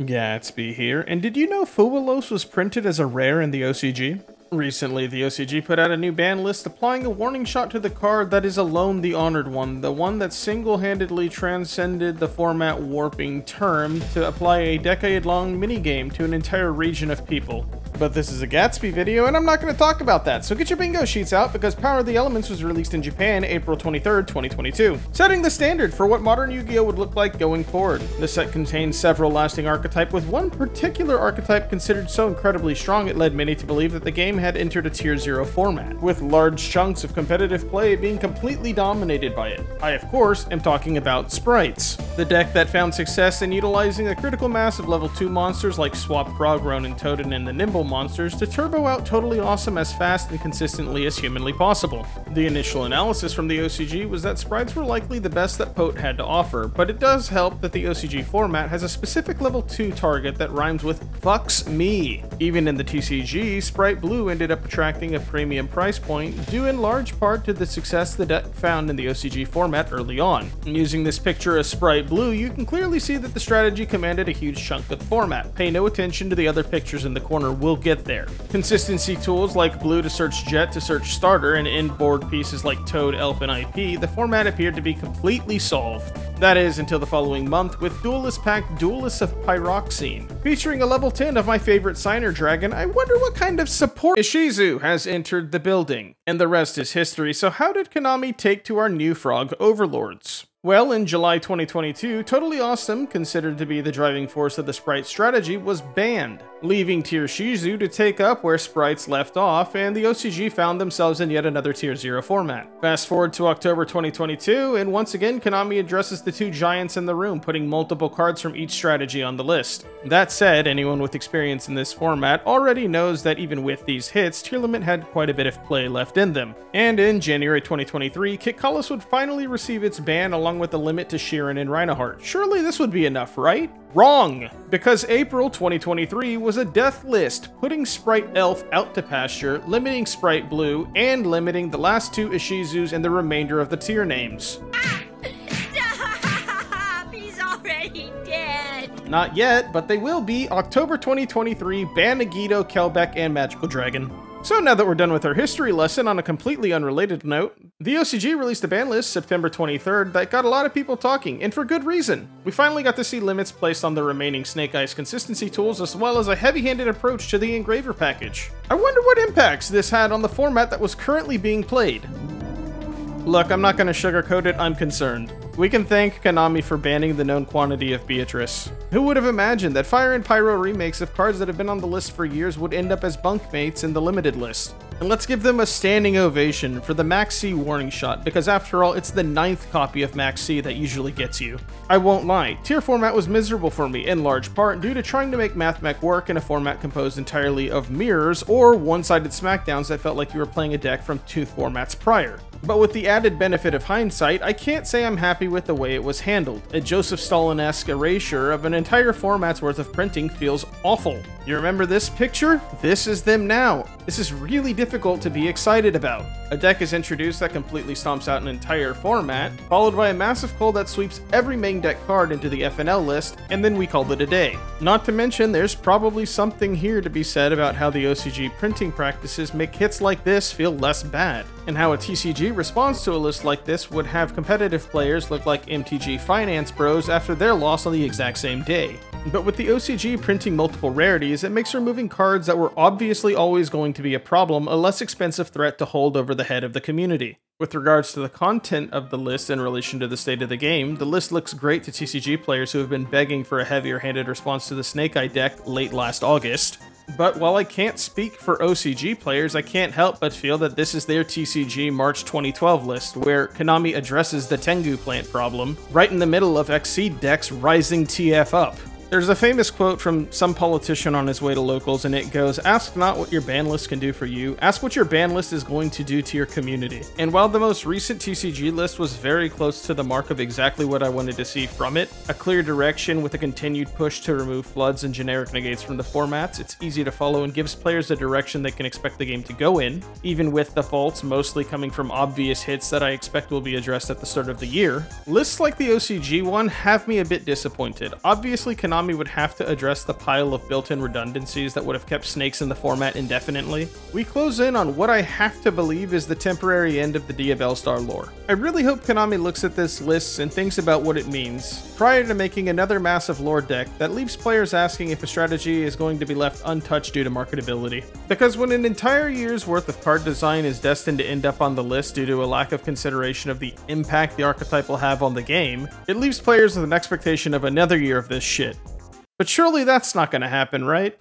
Gatsby here, and did you know Fuwalos was printed as a rare in the OCG? Recently, the OCG put out a new ban list applying a warning shot to the card that is alone the honored one, the one that single-handedly transcended the format warping term to apply a decade-long minigame to an entire region of people. But this is a Gatsby video, and I'm not going to talk about that, so get your bingo sheets out because Power of the Elements was released in Japan April 23rd, 2022, setting the standard for what modern Yu-Gi-Oh! Would look like going forward. The set contains several lasting archetypes, with one particular archetype considered so incredibly strong it led many to believe that the game had entered a Tier 0 format, with large chunks of competitive play being completely dominated by it. I, of course, am talking about Sprites, the deck that found success in utilizing a critical mass of level 2 monsters like Swap Frog, Ronin Totem, and the Nimble monsters to turbo out Totally Awesome as fast and consistently as humanly possible. The initial analysis from the OCG was that Sprites were likely the best that Pote had to offer, but it does help that the OCG format has a specific level 2 target that rhymes with fucks me. Even in the TCG, Sprite Blue ended up attracting a premium price point due in large part to the success the deck found in the OCG format early on. Using this picture of Sprite Blue, you can clearly see that the strategy commanded a huge chunk of the format. Pay no attention to the other pictures in the corner, we'll get there. Consistency tools like Blue to search Jet to search Starter and inboard pieces like Toad, Elf, and IP, the format appeared to be completely solved. That is, until the following month with Duelist Pack Duelists of Pyroxene. Featuring a level 10 of my favorite Signer Dragon, I wonder what kind of support Ishizu has entered the building. And the rest is history, so how did Konami take to our new frog overlords? Well, in July 2022, Totally Awesome, considered to be the driving force of the Sprite strategy, was banned, leaving Tier Shizu to take up where Sprites left off, and the OCG found themselves in yet another Tier 0 format. Fast forward to October 2022, and once again Konami addresses the two giants in the room, putting multiple cards from each strategy on the list. That said, anyone with experience in this format already knows that even with these hits, Tier Limit had quite a bit of play left in them. And in January 2023, Kitkallis would finally receive its ban along with the limit to Sheeran and Reinhardt. Surely this would be enough, right? Wrong! Because April 2023 was a death list, putting Sprite Elf out to pasture, limiting Sprite Blue, and limiting the last two Ishizus and the remainder of the tier names. Stop! He's already dead! Not yet, but they will be October 2023, ban Nagito, Kelbeck, and Magical Dragon. So now that we're done with our history lesson, on a completely unrelated note, the OCG released a ban list September 23rd that got a lot of people talking, and for good reason. We finally got to see limits placed on the remaining Snake Eyes consistency tools, as well as a heavy-handed approach to the engraver package. I wonder what impacts this had on the format that was currently being played. Look, I'm not going to sugarcoat it, I'm concerned. We can thank Konami for banning the known quantity of Beatrice. Who would have imagined that Fire and Pyro remakes of cards that have been on the list for years would end up as bunkmates in the limited list? And let's give them a standing ovation for the Max C warning shot, because after all, it's the 9th copy of Max C that usually gets you. I won't lie, tier format was miserable for me, in large part due to trying to make MathMech work in a format composed entirely of mirrors or one-sided smackdowns that felt like you were playing a deck from two formats prior. But with the added benefit of hindsight, I can't say I'm happy with the way it was handled. A Joseph Stalin-esque erasure of an entire format's worth of printing feels awful. You remember this picture? This is them now. This is really difficult to be excited about. A deck is introduced that completely stomps out an entire format, followed by a massive cull that sweeps every main deck card into the FNL list, and then we call it a day. Not to mention, there's probably something here to be said about how the OCG printing practices make hits like this feel less bad, and how a TCG response to a list like this would have competitive players look like MTG Finance Bros after their loss on the exact same day. But with the OCG printing multiple rarities, it makes removing cards that were obviously always going to be a problem a less expensive threat to hold over the head of the community. With regards to the content of the list in relation to the state of the game, the list looks great to TCG players who have been begging for a heavier-handed response to the Snake Eye deck late last August. But while I can't speak for OCG players, I can't help but feel that this is their TCG March 2012 list, where Konami addresses the Tengu plant problem, right in the middle of Xyz decks rising TF up. There's a famous quote from some politician on his way to locals, and it goes, "Ask not what your ban list can do for you, ask what your ban list is going to do to your community." And while the most recent TCG list was very close to the mark of exactly what I wanted to see from it, a clear direction with a continued push to remove floods and generic negates from the formats, it's easy to follow and gives players a direction they can expect the game to go in, even with the faults mostly coming from obvious hits that I expect will be addressed at the start of the year. Lists like the OCG one have me a bit disappointed. Obviously, Konami Konami would have to address the pile of built-in redundancies that would have kept Snakes in the format indefinitely, we close in on what I have to believe is the temporary end of the Diabellstar lore. I really hope Konami looks at this list and thinks about what it means, prior to making another massive lore deck that leaves players asking if a strategy is going to be left untouched due to marketability. Because when an entire year's worth of card design is destined to end up on the list due to a lack of consideration of the impact the archetype will have on the game, it leaves players with an expectation of another year of this shit. But surely that's not gonna happen, right?